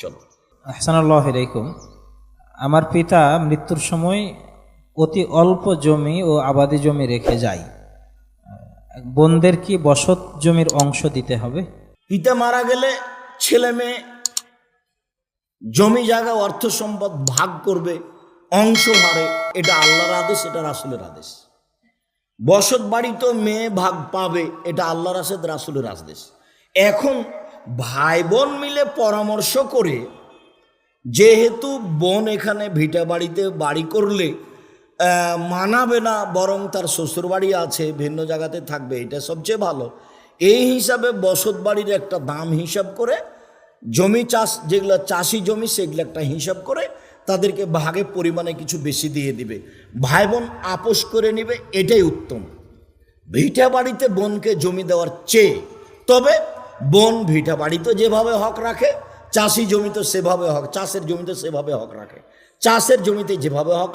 চলো। আহসানুল্লাহ আলাইকুম। আমার পিতা মৃত্যুর সময় অতি অল্প জমি ও আবাদি জমি রেখে যায়। বোনদের কি বসত জমির অংশ দিতে হবে? পিতা মারা গেলে ছেলে মেয়ে জমি জায়গা অর্থ সম্পদ ভাগ করবে অংশ হারে, এটা আল্লাহর আদেশ, এটা রাসূলের আদেশ। বসত বাড়ি তো মেয়ে ভাগ পাবে, এটা আল্লাহর আদেশ, রাসূলের আদেশ। এখন ভাই বোন মিলে পরামর্শ করে, যেহেতু বোন এখানে ভিটা বাড়িতে বাড়ি করলে মানাবে না, বরং তার শ্বশুর বাড়ি আছে, ভিন্ন জায়গাতে থাকবে, এটা সবচেয়ে ভালো। এই হিসাবে বসত বাড়ির একটা দাম হিসাব করে, জমি চাষ যেগুলো চাষি জমি সেগুলো একটা হিসাব করে তাদেরকে ভাগে পরিমাণে কিছু বেশি দিয়ে দিবে, ভাই বোন আপোষ করে নিবে, এটাই উত্তম ভিটা বাড়িতে বোনকে জমি দেওয়ার চেয়ে। তবে বোন ভিটা বাড়িতে যেভাবে হক রাখে, চাষি জমিতে সেভাবে হক, চাষের জমিতে সেভাবে হক রাখে, চাষের জমিতে যেভাবে হক